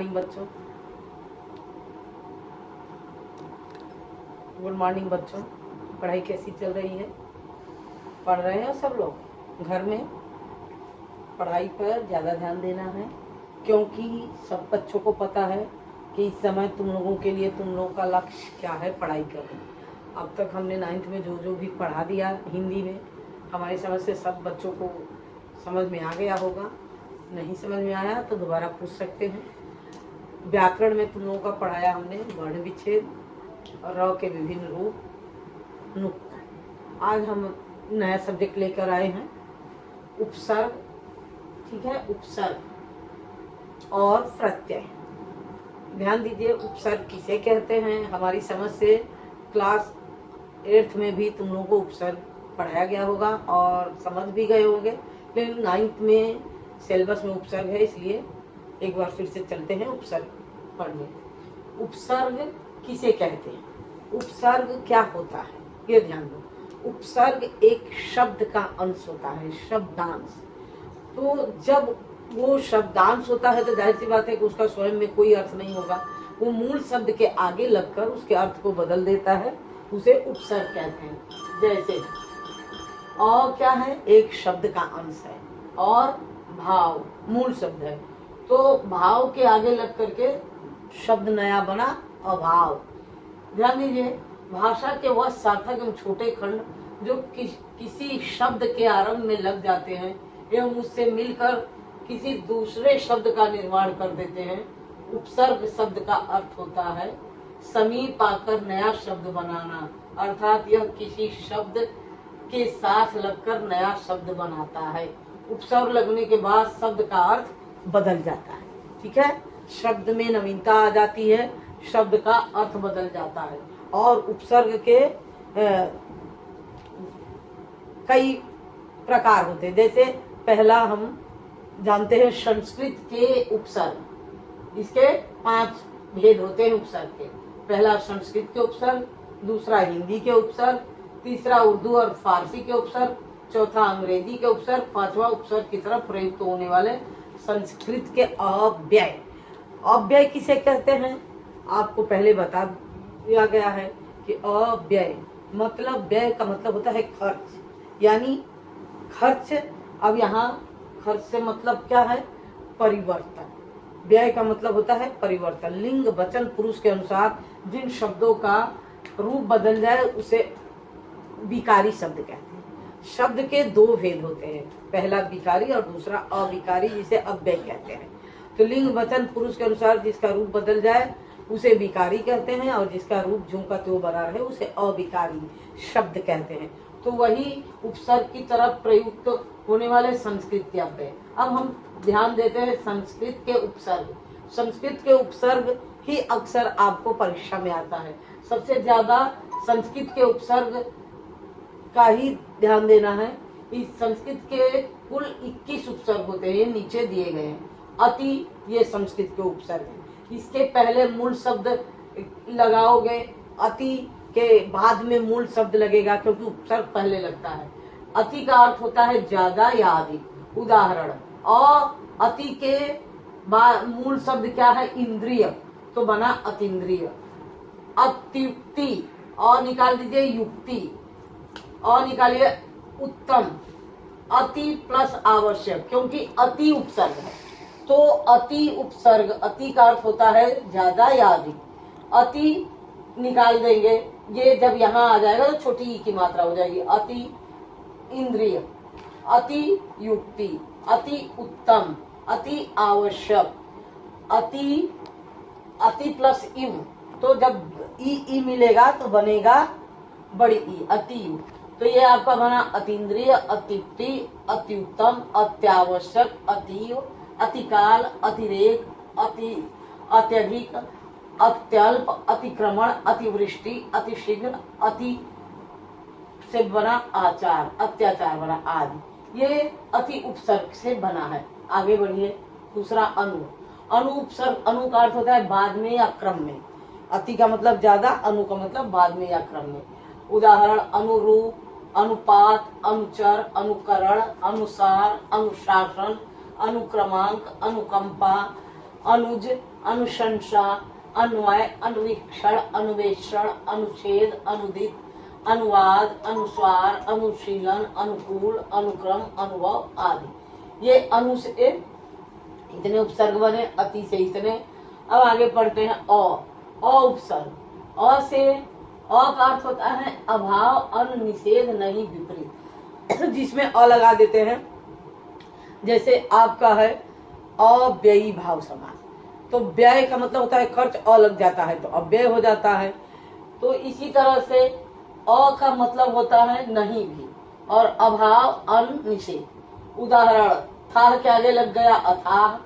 Morning बच्चों, good morning बच्चों। पढ़ाई कैसी चल रही है? पढ़ रहे हैं सब लोग? घर में पढ़ाई पर ज़्यादा ध्यान देना है, क्योंकि सब बच्चों को पता है कि इस समय तुम लोगों के लिए तुम लोगों का लक्ष्य क्या है, पढ़ाई करना। अब तक हमने 9th में जो जो भी पढ़ा दिया हिंदी में, हमारी समझ से सब बच्चों को समझ में आ गया होगा। नहीं समझ में आया तो दोबारा पूछ सकते हैं। व्याकरण में तुम लोगों का पढ़ाया हमने वर्ण विच्छेद और र के विभिन्न रूप, नुक्ता। आज हम नया सब्जेक्ट लेकर आए हैं, उपसर्ग। ठीक है, उपसर्ग और प्रत्यय। ध्यान दीजिए, उपसर्ग किसे कहते हैं। हमारी समझ से क्लास 8th में भी तुम लोगों को उपसर्ग पढ़ाया गया होगा और समझ भी गए होंगे, लेकिन 9th में सिलेबस में उपसर्ग है, इसलिए एक बार फिर से चलते हैं उपसर्ग पढ़ने। उपसर्ग किसे कहते हैं, उपसर्ग क्या होता है, ये ध्यान दो। उपसर्ग एक शब्द का अंश होता है, शब्दांश। तो जब वो शब्दांश होता है तो जाहिर सी बात है कि उसका स्वयं में कोई अर्थ नहीं होगा, वो मूल शब्द के आगे लगकर उसके अर्थ को बदल देता है, उसे उपसर्ग कहते हैं। जैसे और क्या है, एक शब्द का अंश है, और भाव मूल शब्द है, तो भाव के आगे लग करके शब्द नया बना, अभाव। ध्यान दीजिए, भाषा के वह सार्थक एवं छोटे खंड जो किसी शब्द के आरंभ में लग जाते हैं एवं उससे मिलकर किसी दूसरे शब्द का निर्माण कर देते हैं। उपसर्ग शब्द का अर्थ होता है समीप आकर नया शब्द बनाना, अर्थात यह किसी शब्द के साथ लगकर नया शब्द बनाता है। उपसर्ग लगने के बाद शब्द का अर्थ बदल जाता है। ठीक है, शब्द में नवीनता आ जाती है, शब्द का अर्थ बदल जाता है। और उपसर्ग के कई प्रकार होते हैं। जैसे पहला हम जानते हैं संस्कृत के उपसर्ग। इसके 5 भेद होते हैं उपसर्ग के। पहला संस्कृत के उपसर्ग, दूसरा हिंदी के उपसर्ग, तीसरा उर्दू और फारसी के उपसर्ग, चौथा अंग्रेजी के उपसर्ग, पांचवा उपसर्ग की तरफ प्रयुक्त होने वाले संस्कृत के अव्यय। अव्यय किसे कहते हैं, आपको पहले बता दिया गया है कि अव्यय मतलब, व्यय का मतलब होता है खर्च, यानी खर्च। अब यहाँ खर्च से मतलब क्या है, परिवर्तन। व्यय का मतलब होता है परिवर्तन। लिंग वचन पुरुष के अनुसार जिन शब्दों का रूप बदल जाए उसे विकारी शब्द कहते हैं। शब्द के 2 भेद होते हैं, पहला विकारी और दूसरा अविकारी, जिसे अव्यय कहते हैं। तो लिंग वचन पुरुष के अनुसार जिसका रूप बदल जाए उसे विकारी कहते हैं, और जिसका रूप ज्यों का त्यों बना रहे उसे अविकारी शब्द कहते हैं। तो वही उपसर्ग की तरफ प्रयुक्त होने वाले संस्कृत अव्यय। अब हम ध्यान देते हैं संस्कृत के उपसर्ग। संस्कृत के उपसर्ग ही अक्सर आपको परीक्षा में आता है। सबसे ज्यादा संस्कृत के उपसर्ग का ही ध्यान देना है। इस संस्कृत के कुल 21 उपसर्ग होते हैं, ये नीचे दिए गए हैं। अति, ये संस्कृत के उपसर्ग है। इसके पहले मूल शब्द लगाओगे, अति के बाद में मूल शब्द लगेगा, क्योंकि उपसर्ग पहले लगता है। अति का अर्थ होता है ज्यादा या अधिक। उदाहरण, अति के मूल शब्द क्या है, इंद्रिय, तो बना अतीन्द्रिय। अत्युक्ति, और निकाल दीजिए युक्ति, और निकालिए उत्तम। अति प्लस आवश्यक, क्योंकि अति उपसर्ग है, तो अति उपसर्ग। अति का अर्थ होता है ज्यादा या अधिक। अति निकाल देंगे, ये जब यहाँ आ जाएगा तो छोटी ई की मात्रा हो जाएगी। अति इंद्रिय, अति युक्ति, अति उत्तम, अति आवश्यक, अति प्लस यू, तो जब ई मिलेगा तो बनेगा बड़ी ई, अति यू। तो ये आपका बना अतीन्द्रिय, अत्युक्ति, अति उत्तम, अत्यावश्यक, अतीव, अतिकाल, अतिरेक, अत्यधिक, अत्यल्प, अतिक्रमण, अतिवृष्टि, अतिशीघ्र, अति से बना आचार, अत्याचार बना आदि। ये अति उपसर्ग से बना है। आगे बढ़िए, दूसरा अनु। अनु उपसर्ग, अनु का अर्थ होता है बाद में या क्रम में। अति का मतलब ज्यादा, अनु का मतलब बाद में या क्रम में। उदाहरण, अनुरूप, अनुपात, अनुचर, अनुकरण, अनुसार, अनुशासन, अनुक्रमांक, अनुकंपा, अनुज, अनुशंसा, अन्वय, अनुवीक्षण, अनुवेषण, अनुच्छेद, अनुदित, अनुवाद, अनुस्वार, अनुशीलन, अनुकूल, अनुक्रम, अनुभव आदि। ये अनु से इतने उपसर्ग बने, अति से इतने। अब आगे पढ़ते हैं अ उपसर्ग। अ से अ का अर्थ होता है अभाव, अन, निषेध, नहीं, विपरीत, जिसमें अ लगा देते हैं। जैसे आपका है अव्ययी भाव समास, तो व्यय का मतलब होता है खर्च, अ लग जाता है तो अव्यय हो जाता है। तो इसी तरह से अ का मतलब होता है नहीं भी, और अभाव, अन, निषेध। उदाहरण, थाह के आगे लग गया अथाह।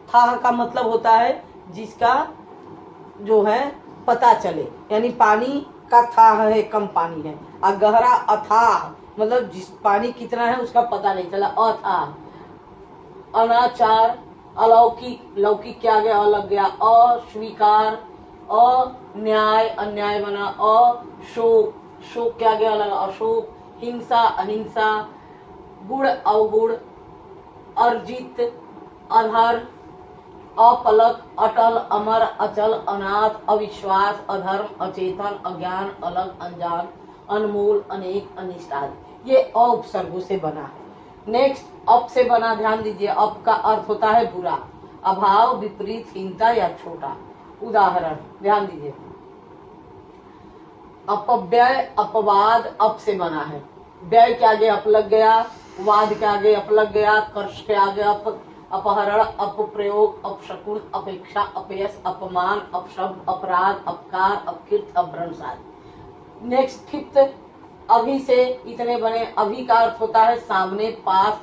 थाह का मतलब होता है जिसका जो है पता चले, यानी पानी का थाह है, कम पानी है। और गहरा अथाह मतलब जिस पानी कितना है उसका पता नहीं चला, अथाह। अनाचार, अलौकिक, लौकिक के आगे अ लग गया, अस्वीकार, अन्याय, अन्याय बना अशोक, शोक के आगे अलग अशोक, हिंसा, अहिंसा, गुण, अवगुण, अर्जित, अधर, अपलक, अटल, अमर, अचल, अनाथ, अविश्वास, अधर्म, अचेतन, अज्ञान, अलग, अनजान, अनमोल, अनेक, अनिष्ट आदि। ये अ उपसर्गों से बना है। नेक्स्ट अप से बना, ध्यान दीजिए। अप का अर्थ होता है बुरा, अभाव, विपरीत, हीनता या छोटा। उदाहरण ध्यान दीजिए, अपव्यय, अपवाद अप से बना है। व्यय के आगे अप लग गया, वाद के आगे अप लग गया, कर्ष के आगे अप, अपहरण, अपप्रयोग, अपशकुन, अपेक्षा, अपयश, अपमान, अपशब्द, अपराध, अपकार, अपकीर्त, अपभ्रंश आदि। नेक्स्ट फिफ्थ अभी से इतने बने। अभी का अर्थ होता है सामने, पास,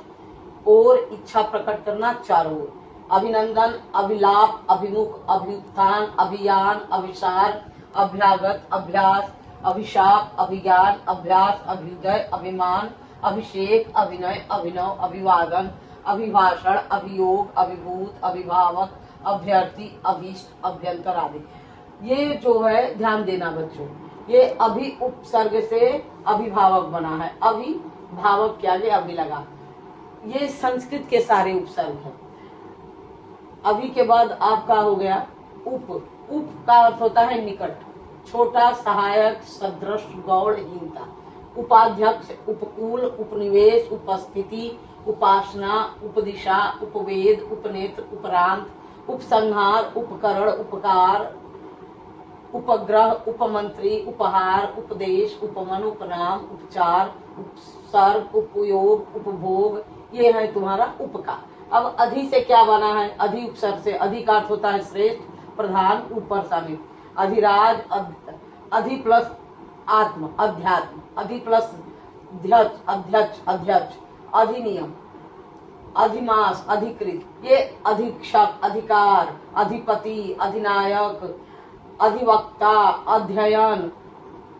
और, इच्छा प्रकट करना, चारों ओर। अभिनंदन, अभिलाप, अभिमुख, अभ्युत्थान, अभियान, अभिसार, अभ्यागत, अभ्यास, अभिशाप, अभिज्ञान, अभ्यास, अभ्युदय, अभिमान, अभिषेक, अभिनय, अभिनव, अभिवादन, अभिभाषण, अभियोग, अभिभूत, अभिभावक, अभ्यर्थी, अभीष्ट, अभ्यंतर आदि। ये जो है ध्यान देना बच्चों, ये अभी उपसर्ग से अभिभावक बना है। अभिभावक के आगे अभी लगा। ये संस्कृत के सारे उपसर्ग हैं। अभी के बाद आपका हो गया उप। उप का अर्थ होता है निकट, छोटा, सहायक, सदृश, गौड़, हीनता। उपाध्यक्ष, उपकूल, उपनिवेश, उपस्थिति, उपासना, उपदिशा, उपवेद, उपनेत्र, उपरांत, उपसंहार, उपकरण, उपकार, उपग्रह, उपमंत्री, उपहार, उपदेश, उपमन, उपनाम, उपचार, उपसर्ग, उपयोग, उपभोग, ये है तुम्हारा उप का। अब अधि से क्या बना है? अधि उपसर्ग से। अधि का अर्थ होता है श्रेष्ठ, प्रधान, ऊपर, शामिल। अधिराज, अधि प्लस आत्म, अध्यात्म। अधि प्लस ध्यक्ष, अध्यक्ष, अध्यक्ष। अधिनियम, अधिमास, अधिकृत। ये अधीक्षक, अधिकार, अधिपति, अधिनायक, अधिवक्ता, अध्ययन,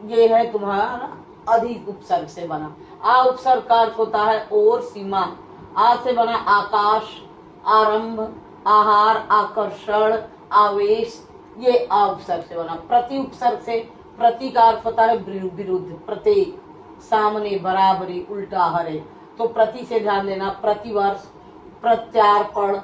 ये है तुम्हारा अधि उपसर्ग से बना। आ उपसर्ग का अर्थ होता है और, सीमा। आ से बना आकाश, आरंभ, आहार, आकर्षण, आवेश, ये आ उपसर्ग से बना। प्रति उपसर्ग से, प्रति का अर्थ होता है विरुद्ध, प्रत्येक, सामने, बराबरी, उल्टा, हरे। तो प्रति से ध्यान देना, प्रतिवर्ष, प्रत्यार्पण,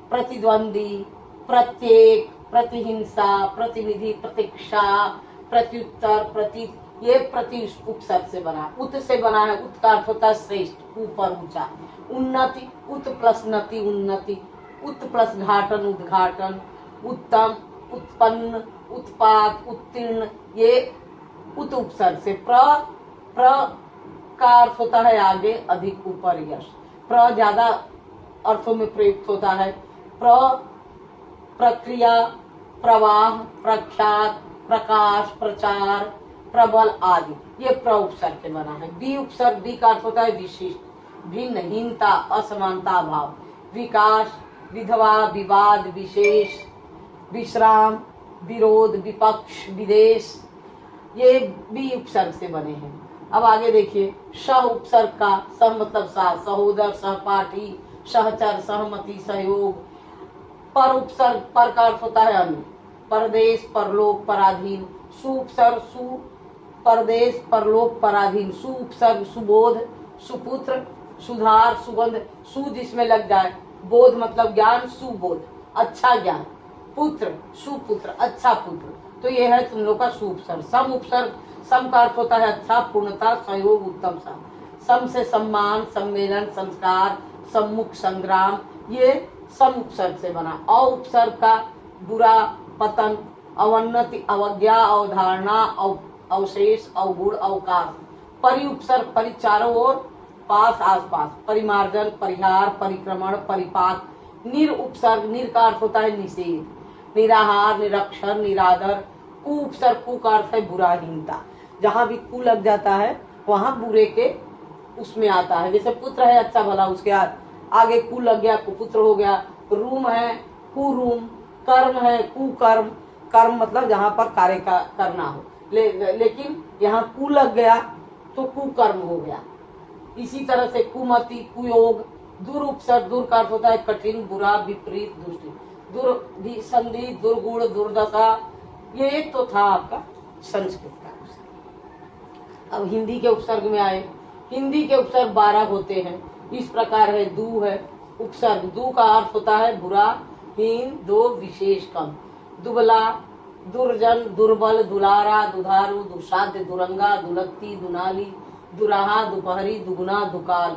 प्रतिद्वंदी, प्रत्येक, प्रतिहिंसा, प्रतिनिधि, प्रतीक्षा, प्रत्युत्तर, प्रति, ये प्रति उपसर्ग से बना। उत से बना है। उत का अर्थ होता है श्रेष्ठ, ऊपर, ऊंचा। उन्नति, उत प्लस नति, उन्नति। उत प्लस घाटन, उद्घाटन। उत्तम, उत्पन्न, उत्पाद, उत्तीर्ण, ये उत उपसर्ग से। प्र का अर्थ होता है आगे, अधिक, ऊपर, यश। प्र ज्यादा अर्थों में प्रयुक्त होता है। प्रक्रिया, प्रवाह, प्रख्यात, प्रकाश, प्रचार, प्रबल आदि, ये प्र उपसर्ग से बना है। बी उपसर्ग, बी का अर्थ होता है विशिष्ट, भिन्न, हीनता, असमानता, भाव। विकास, विधवा, विवाद, विशेष, विश्राम, विरोध, विपक्ष, विदेश, ये बी उपसर्ग से बने हैं। अब आगे देखिए सह उपसर्ग का। सह मतलब साथ, सहोदर, सहपाठी, सहचर, सहमति, सहयोग। पर उपसर्ग, पर का अर्थ होता है अन्य, परदेश, परलोक, पराधीन। सु उपसर्ग, सु परदेश, परलोक, पराधीन। सु उपसर्ग, सुबोध, सुपुत्र, सुधार, सुगंध। सु जिसमें लग जाए, बोध मतलब ज्ञान, सुबोध, अच्छा ज्ञान। पुत्र, सुपुत्र, अच्छा पुत्र। तो ये है तुम लोग का सुपसर्ग। सम उपसर्ग, सम का अर्थ होता है अच्छा, पूर्णता, सहयोग, उत्तम सा। सम से सम्मान, सम्मेलन, संस्कार, सम्मुख, संग्राम, ये सम उपसर्ग से बना। अ उपसर्ग का बुरा, पतन, अवन्नति, अवज्ञा, अवधारणा, अवशेष, अवगुण, अवकाश। परि उपसर्ग, परि चारों ओर, पास, आसपास, परिमार्जन, परिहार, परिक्रमण, परिपाक। निर उपसर्ग, निर का अर्थ होता है निषेध, निराहार, निरक्षर, निरादर। कु उपसर्ग, कु का अर्थ है बुराहीनता। जहाँ भी कु लग जाता है वहाँ बुरे के उसमें आता है। जैसे पुत्र है अच्छा भला, उसके आगे कु लग गया, कुपुत्र हो गया। रूम है कुरूम, कर्म है कुकर्म, कर्म मतलब जहाँ पर कार्य का करना हो, लेकिन यहाँ कु लग गया तो कुकर्म हो गया। इसी तरह से कुमति, कुयोग। दुर उपसर्ग, दुर का अर्थ होता है कठिन, बुरा, विपरीत, दुष्टि। दुर्संधि, दुर्गुण, दुर्दशा। ये एक तो था आपका संस्कृत का उपसर्ग। अब हिंदी के उपसर्ग में आए। हिंदी के उपसर्ग 12 होते हैं। इस प्रकार है। दू है उपसर्ग, दू का अर्थ होता है बुरा, हीन, दो, विशेष, कम। दुबला, दुर्जन, दुर्बल, दुलारा, दुधारू, दुसाध्य, दुरंगा, दुलत्ती, दुनाली, दुराहा, दुपहरी, दुगुना, दुकाल।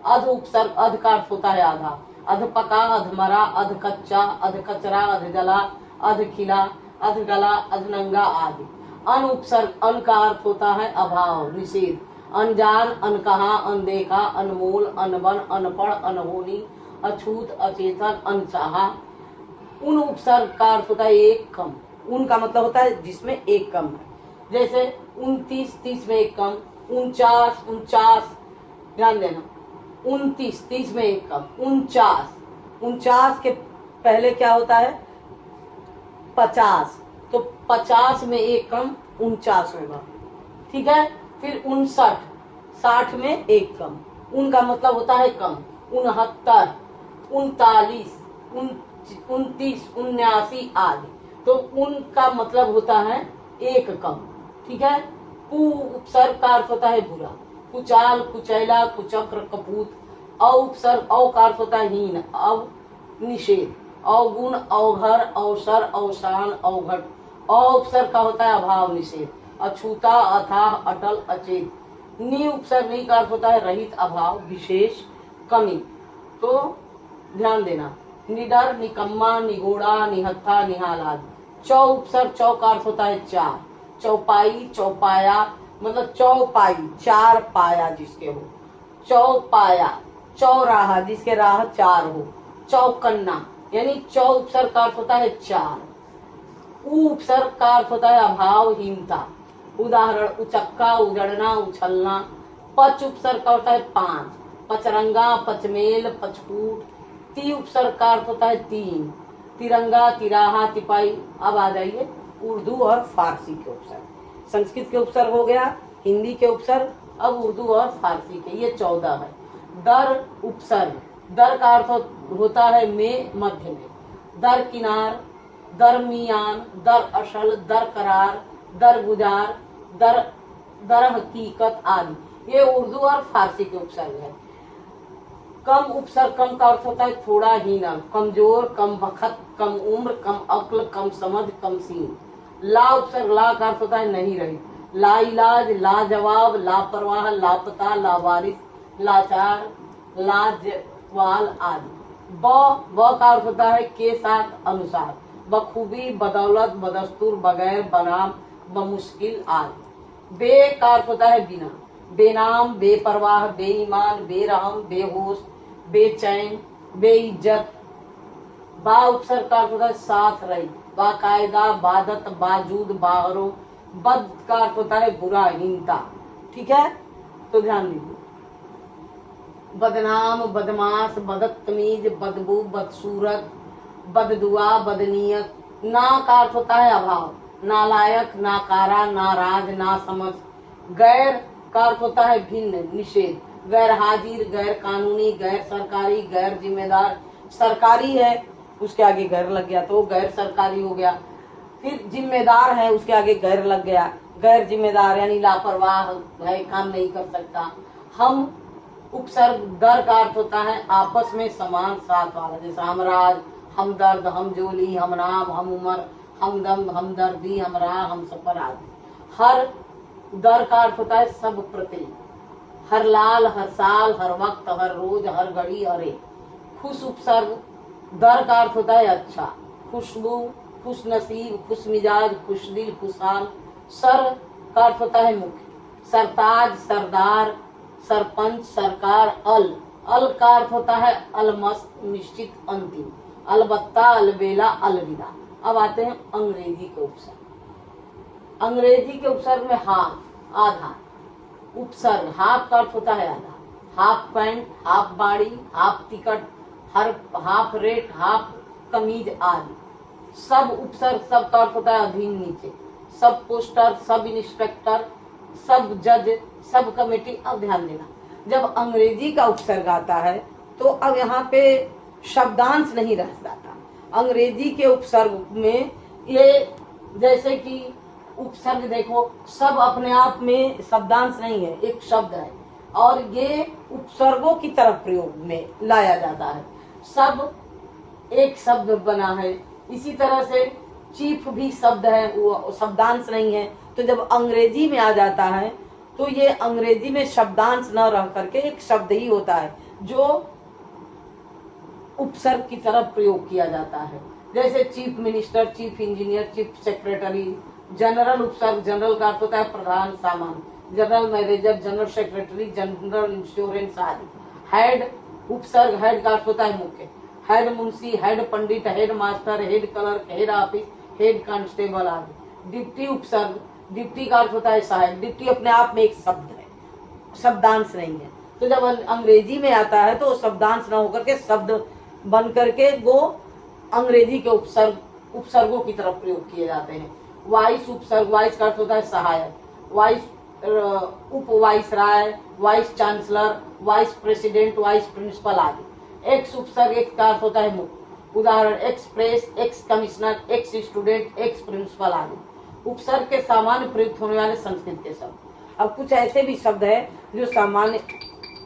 अध उपसर्ग, अध का अर्थ होता है आधा, अधपका, अधमरा, अधकच्चा, अधकचरा, अधजला, अधखिला, अधगला, अधनंगा आदि। अन उपसर्ग, अन का अर्थ होता है अभाव, निषेध, अनजान, अनकहा, अनदेखा, अनमोल, अनबन, अनपढ़, अनहोनी, अछूत, अचेतन, अनचाहा। उन उपसर्ग का अर्थ होता है एक कम। उन का मतलब होता है जिसमें एक कम है। जैसे 29, 30 में एक कम। 49, 49, ध्यान देना। 29, 30 में एक कम। 49, 49 के पहले क्या होता है 50, तो 50 में एक कम 49 होगा। ठीक है। फिर 59, 60 में एक कम, उनका मतलब होता है कम। 69, 39, 29, 79 आदि, तो उनका मतलब होता है एक कम। ठीक है। कु उपसर्ग का अर्थ होता है बुरा, कुचाल, कुचैला, कुचक्र, कपूत। औ उपसर्ग, औ का अर्थ होता है हीन, अव, निषेध, अवगुण, अवघर, अवसर, अवसान, अवघट। अ उपसर्ग का होता है अभाव, निषेध, अछूता, अथाह, अटल, अचेत। नि उपसर्ग, नि का अर्थ होता है रहित, अभाव, विशेष, कमी। तो ध्यान देना। निडर, निकम्मा, निगोड़ा, निहत्था, निहाल आदि। चौ उपसर्ग, चौ का अर्थ होता है चार, चौपाई, चौपाया, मतलब चौपाई, चार पाया जिसके हो। चौपाया, चौराहा, जिसके राह चार हो। चौकन्ना, यानी चौ उपसर्ग का अर्थ होता है चार। उ उपसर्ग का अर्थ होता है अभावहीनता। उदाहरण, उचक्का, उजड़ना, उछलना। पच उपसर्ग का होता है पांच, पचरंगा, पचमेल, पचकूट। ती उपसर्ग का अर्थ होता है तीन, तिरंगा, तिराहा, तिपाई। अब आ जाइए उर्दू और फारसी के उपसर्ग। संस्कृत के उपसर्ग हो गया, हिंदी के उपसर्ग, अब उर्दू और फारसी के, ये 14 है। दर उपसर्ग, दर का अर्थ होता है में, मध्य में। दर किनार, दरमियान, दर असल, दर करार, दर गुजार, दर दर हकीकत आदि, ये उर्दू और फारसी के उपसर्ग है। कम उपसर्ग, कम का अर्थ होता है थोड़ा ही ना, कमजोर, कम बखत, कम उम्र, कम अक्ल, कम समझ, कम सीन। ला उपसर्ग, ला का अर्थ होता है नहीं रही, लाइलाज, लाजवाब, लापरवाह, लापता, लावारिस, लाचार, लाजवाल आदि। ब का अर्थ होता है के साथ, अनुसार, बखूबी, बदौलत, बदस्तूर, बगैर, बनाम, बमुश्किल आदि। बे का अर्थ होता है बिना, बेनाम, बेपरवाह, बेईमान, बेरहम, बेहोश, बेचैन, बेइज्जत। बा उपसर्ग का अर्थ होता है साथ रही, बाकायदा, बादत, बाजूद, बाहरो। बद का अर्थ होता है बुरा, हीनता। ठीक है। तो ध्यान दीजिए। बदनाम, बदमाश, बदतमीज, बदबू, बदसूरत, बददुआ, बदनीयत। ना का अर्थ होता है अभाव, नालायक, नाकारा, नाराज, नासमझ। गैर का अर्थ होता है भिन्न, निषेध, गैर हाजिर, गैर कानूनी, गैर सरकारी, गैर जिम्मेदार। सरकारी है उसके आगे गैर लग गया तो गैर सरकारी हो गया। फिर जिम्मेदार है उसके आगे गैर लग गया, गैर जिम्मेदार यानी लापरवाह है, काम नहीं कर सकता। हम उपसर्ग, दर का अर्थ होता है आपस में समान साथ वाला, जैसे हमराज, हमदर्द, हमजोली, हमनाम, हम उमर, हमदम, हमदर्दी, हमरा, हम सफर आदि। हर दर का अर्थ होता है सब प्रति, हर लाल, हर साल, हर वक्त, हर रोज, हर घड़ी, हर एक। खुश उपसर्ग दर का अर्थ होता है अच्छा, खुशबू, खुश नसीब, खुश मिजाज, खुश दिल, खुशहाल। सर का अर्थ होता है मुख्य, सरताज, सरदार, सरपंच, सरकार। अल का अर्थ होता है अलमस्त, निश्चित, अंतिम। अलबत्ता, अलबेला, अलविदा। अब आते हैं अंग्रेजी के उपसर्ग। अंग्रेजी के उपसर्ग में हाफ, आधा। उपसर्ग हाफ का अर्थ होता है आधा, हाफ पैंट, हाफ बाड़ी, half ticket, half rate, half कमीज आदि। सब उपसर्ग सब का अर्थ होता है अधीन, नीचे। सब पोस्टर, सब इंस्पेक्टर, सब जज, सब कमेटी। अब ध्यान देना, जब अंग्रेजी का उपसर्ग आता है तो अब यहाँ पे शब्दांश नहीं रह जाता। अंग्रेजी के उपसर्ग में ये, जैसे कि उपसर्ग देखो, सब अपने आप में शब्दांश नहीं है, एक शब्द है और ये उपसर्गों की तरफ प्रयोग में लाया जाता है। सब एक शब्द बना है, इसी तरह से चीफ भी शब्द है, वो शब्दांश नहीं है। तो जब अंग्रेजी में आ जाता है तो ये अंग्रेजी में शब्दांश न रह करके एक शब्द ही होता है जो उपसर्ग की तरफ प्रयोग किया जाता है। जैसे chief minister, chief engineer, chief secretary. General उपसर्ग, जनरल का अर्थ होता है प्रधान, सामान्य। General manager, general secretary, general insurance आदि। हेड उपसर्ग, हेड का अर्थ होता है मुख्य, head munshi, head pandit, head master, head clerk, head office, head constable आदि। डिप्टी उपसर्ग, डिप्टी का अर्थ होता है सहायक। डिप्टी अपने आप में एक शब्द है, शब्दांश नहीं है। तो जब अंग्रेजी में आता है तो शब्दांश न होकर के शब्द बन करके वो अंग्रेजी के उपसर्गों की तरफ प्रयोग किए जाते हैं। वाइस उपसर्ग, वाइस का अर्थ होता है सहायक, वाइस उप viceroy, vice chancellor, vice president, vice principal आदि। एक्स उपसर्ग, एक्स का अर्थ होता है मुख्य, उदाहरण express, ex commissioner, ex student, ex principal आदि। उपसर्ग के सामान्य प्रयुक्त होने वाले संस्कृत के शब्द। अब कुछ ऐसे भी शब्द है जो सामान्य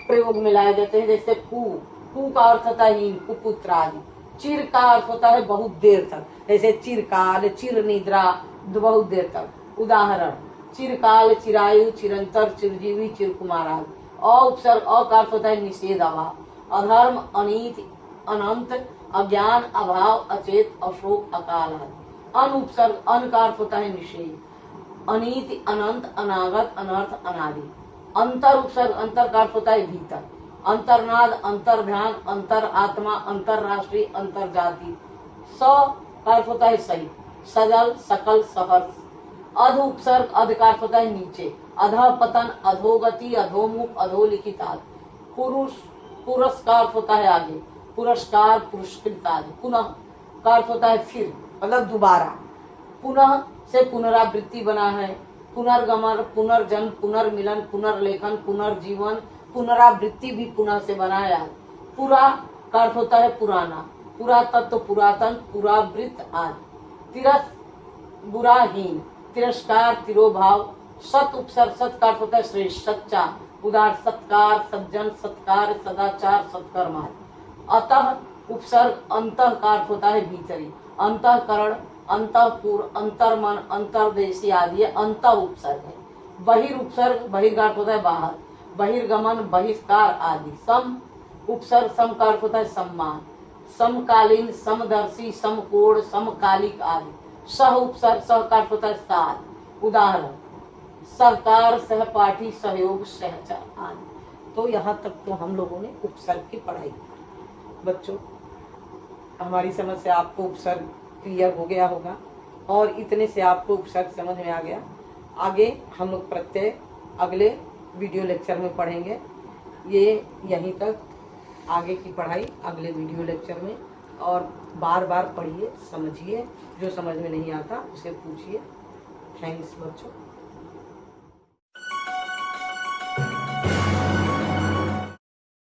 प्रयोग में लाए जाते हैं, जैसे पू का अर्थ होता है हीन, कुपुत्र आदि। चिर का अर्थ होता है बहुत देर तक, जैसे चिरकाल, चिर निद्रा, बहुत देर तक। उदाहरण चिरकाल, चिरायु, चिरंतर, चिरजीवी, चिरकुमार आदि। उपसर्ग का अर्थ होता है निषेध, अभाव, अधर्म, अनीति, अनंत, अज्ञान, अभाव, अचेत, अशोक, अकाल आदि। अन उपसर्ग, अन का अर्थ होता है निषेध, अनीति, अनंत, अनागत, अनर्थ, अनादि। अंतर उपसर्ग, अंतर का अर्थ होता है भीतर, अंतर्नाद, अंतर्ध्यान, अंतर आत्मा, अंतरराष्ट्रीय, अंतरजाति। का अर्थ होता है सही, सजल, सकल, सहर्ष। अध उपसर्ग, अध का अर्थ होता है नीचे, अधः पतन, अधोगति, अधोमुख, अधोलिखित आदि। पुरुष का अर्थ होता है आगे, पुरस्कार, पुरस्कृत आदि। पुनः का अर्थ होता है फिर, मतलब दोबारा। पुनः से पुनरावृत्ति बना है, पुनर्गमन, पुनर्जन्म, पुनर्मिलन, पुनर्लेखन, पुनर्जीवन, पुनरावृत्ति भी पुनः से बना है। पुरा का अर्थ होता है पुराना, पुरातत्व, पुरातन, पुरावृत्त आदि। तिरस बुराहीन, तिरस्कार, तिरोभाव। सत उपसर्ग, सत का अर्थ होता है श्रेष्ठ, सच्चा, उदार, सत्कार, सज्जन, सत्कार, सदाचार, सत्कर्म आदि। अतः उपसर्ग, अंतः का अर्थ होता है भीतरी, अंतःकरण, अंतःपुर, अंतर्मन, अंतर्देशी आदि अंतः उपसर्ग है। बहिर उपसर्ग, बहिर का अर्थ होता है बाहर, बहिर्गमन, बहिष्कार आदि। सम उपसर्ग, सम का अर्थ होता है सम्मान, समकालीन, समदर्शी, समकोण, समकालिक आदि। सह उपसर्ग, सह का अर्थ होता है साथ, उदाहरण सरकार, सहपाठी, सहयोग, सहचर आदि। तो यहाँ तक तो हम लोगों ने उपसर्ग की पढ़ाई की। बच्चों, हमारी समझ से आपको उपसर्ग क्लियर हो गया होगा और इतने से आपको उपसर्ग समझ में आ गया। आगे हम लोग प्रत्यय अगले वीडियो लेक्चर में पढ़ेंगे। ये यहीं तक, आगे की पढ़ाई अगले वीडियो लेक्चर में। और बार बार पढ़िए, समझिए, जो समझ में नहीं आता उसे पूछिए। थैंक्स बच्चों।